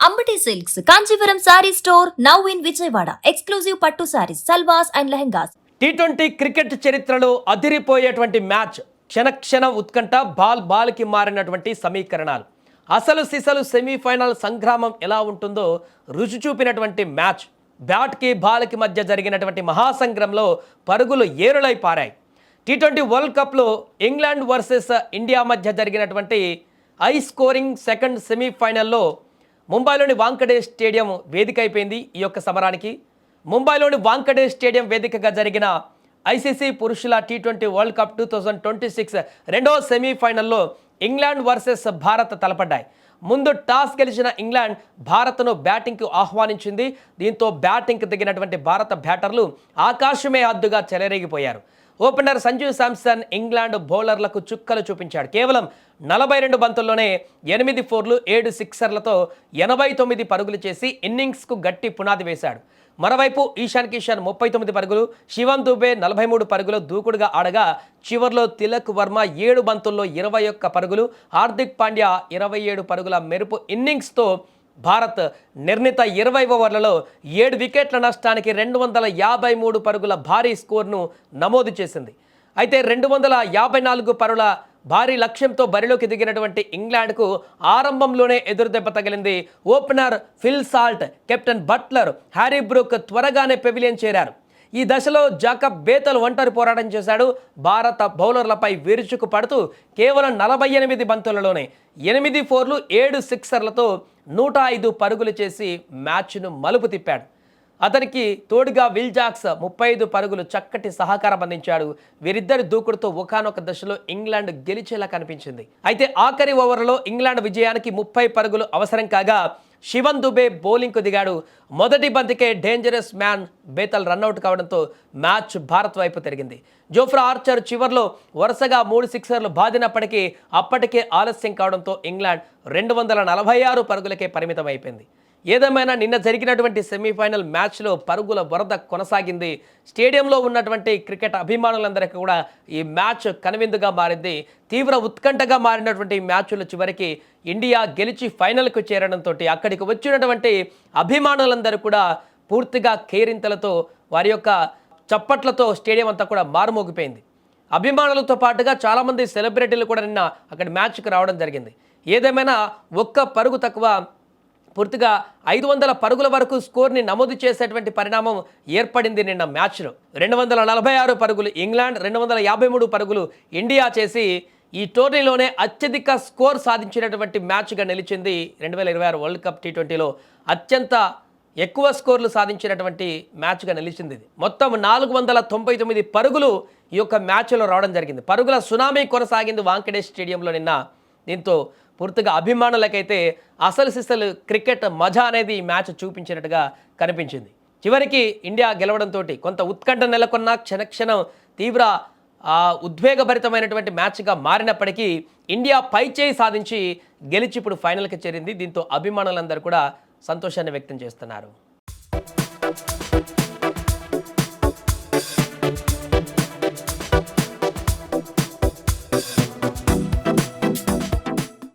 Ambati silks Kanchipuram saree store now in Vijayawada. Exclusive పట్టు sarees, salwars and lehengas. T20 cricket చరిత్రలో అదిరిపోయేటువంటి match. క్షణ ఉత్కంఠ, బాల్కి మారినటువంటి సమీకరణాలు. అసలు సిసలు సెమీఫైనల్ సంగ్రామం ఎలా ఉంటుందో రుచి చూపినటువంటి మ్యాచ్. బ్యాట్కి బాల్కి మధ్య జరిగినటువంటి మహాసంగ్రంలో పరుగులు ఏరులై పారాయి. టీ20 వరల్డ్ కప్లో ఇంగ్లాండ్ వర్సెస్ ఇండియా మధ్య జరిగినటువంటి హై స్కోరింగ్ సెకండ్ సెమీఫైనల్లో ముంబైలోని వాంకడే స్టేడియం వేదిక అయిపోయింది. ఈ యొక్క సమరానికి ముంబైలోని వాంకడే స్టేడియం వేదికగా జరిగిన ఐసీసీ పురుషుల టీ20 వరల్డ్ కప్ 2026 రెండో సెమీఫైనల్లో ఇంగ్లాండ్ వర్సెస్ భారత్ తలపడ్డాయి. ముందు టాస్ గెలిచిన ఇంగ్లాండ్ భారత్ను బ్యాటింగ్కు ఆహ్వానించింది. దీంతో బ్యాటింగ్కి దిగినటువంటి భారత బ్యాటర్లు ఆకాశమే హద్దుగా చెలరేగిపోయారు. ఓపెనర్ సంజు శాంసన్ ఇంగ్లాండ్ బౌలర్లకు చుక్కలు చూపించాడు. కేవలం 42 బంతుల్లోనే 8 4లు 7 సిక్సర్లతో 89 పరుగులు చేసి ఇన్నింగ్స్కు గట్టి పునాది వేశాడు. మరోవైపు ఈశాన్ కిషన్ 39 పరుగులు, శివమ్ దుబే 43 పరుగులు దూకుడుగా ఆడగా చివర్లో తిలక్ వర్మ 7 బంతుల్లో 21 పరుగులు, హార్దిక్ పాండ్యా 27 పరుగుల మెరుపు ఇన్నింగ్స్తో భారత్ నిర్ణీత 20 ఓవర్లలో 7 వికెట్ల నష్టానికి 253 పరుగుల భారీ స్కోర్ను నమోదు చేసింది. అయితే 254 పరుగుల భారీ లక్ష్యంతో బరిలోకి దిగినటువంటి ఇంగ్లాండ్కు ఆరంభంలోనే ఎదురుదెబ్బ తగిలింది. Opener Phil Salt, captain Butler, Harry Brook త్వరగానే పెవిలియన్ చేరారు. ఈ దశలో జాకబ్ బేతల్ ఒంటరి పోరాటం చేశాడు. భారత బౌలర్లపై విరుచుకు పడుతూ కేవలం 48 బంతులలోనే 8 4లు 7 సిక్సర్లతో 105 పరుగులు చేసి మ్యాచ్ను మలుపు తిప్పాడు. అతనికి తోడుగా విల్ జాక్స్ 35 పరుగులు చక్కటి సహకారం అందించాడు. వీరిద్దరి దూకుడుతో ఒకానొక దశలో ఇంగ్లాండ్ గెలిచేలా కనిపించింది. అయితే ఆఖరి ఓవర్లో ఇంగ్లాండ్ విజయానికి 30 పరుగులు అవసరం కాగా శివమ్ దుబే బౌలింగ్కు దిగాడు. మొదటి బంతికే డేంజరస్ మ్యాన్ బేతల్ రన్అట్ కావడంతో మ్యాచ్ భారత్ వైపు తిరిగింది. జోఫ్రా ఆర్చర్ చివర్లో వరుసగా 3 సిక్సర్లు బాదినప్పటికీ అప్పటికే ఆలస్యం కావడంతో ఇంగ్లాండ్ 246 పరుగులకే పరిమితం అయిపోయింది. ఏదేమైనా నిన్న జరిగినటువంటి సెమీఫైనల్ మ్యాచ్లో పరుగుల వరద కొనసాగింది. స్టేడియంలో ఉన్నటువంటి క్రికెట్ అభిమానులందరికీ కూడా ఈ మ్యాచ్ కనువిందుగా మారింది. తీవ్ర ఉత్కంఠగా మారినటువంటి మ్యాచ్లు చివరికి ఇండియా గెలిచి ఫైనల్కు చేరడంతో అక్కడికి వచ్చినటువంటి అభిమానులందరూ కూడా పూర్తిగా కేరింతలతో వారి యొక్క చప్పట్లతో స్టేడియం అంతా కూడా మారుమోగిపోయింది. అభిమానులతో పాటుగా చాలామంది సెలబ్రిటీలు కూడా నిన్న అక్కడి మ్యాచ్కి రావడం జరిగింది. ఏదేమైనా ఒక్క పరుగు తక్కువ పూర్తిగా 500 పరుగుల వరకు స్కోర్ని నమోదు చేసేటువంటి పరిణామం ఏర్పడింది నిన్న మ్యాచ్లో. 246 పరుగులు ఇంగ్లాండ్, 253 పరుగులు ఇండియా చేసి ఈ టోర్నీలోనే అత్యధిక స్కోర్ సాధించినటువంటి మ్యాచ్గా నిలిచింది. 2026 వరల్డ్ కప్ టీ20లో అత్యంత ఎక్కువ స్కోర్లు సాధించినటువంటి మ్యాచ్గా నిలిచింది. మొత్తం 499 పరుగులు ఈ యొక్క మ్యాచ్లో రావడం జరిగింది. పరుగుల సునామీ కొనసాగింది వాంకడే స్టేడియంలో నిన్న. దీంతో పూర్తిగా అభిమానులకైతే అసలు సిసలు క్రికెట్ మజా అనేది ఈ మ్యాచ్ చూపించినట్టుగా కనిపించింది. చివరికి ఇండియా గెలవడంతో కొంత ఉత్కంఠ నెలకొన్న క్షణం తీవ్ర ఉద్వేగభరితమైనటువంటి మ్యాచ్గా మారినప్పటికీ ఇండియా పైచేయి సాధించి గెలిచి ఇప్పుడు ఫైనల్కి చేరింది. దీంతో అభిమానులందరూ కూడా సంతోషాన్ని వ్యక్తం చేస్తున్నారు.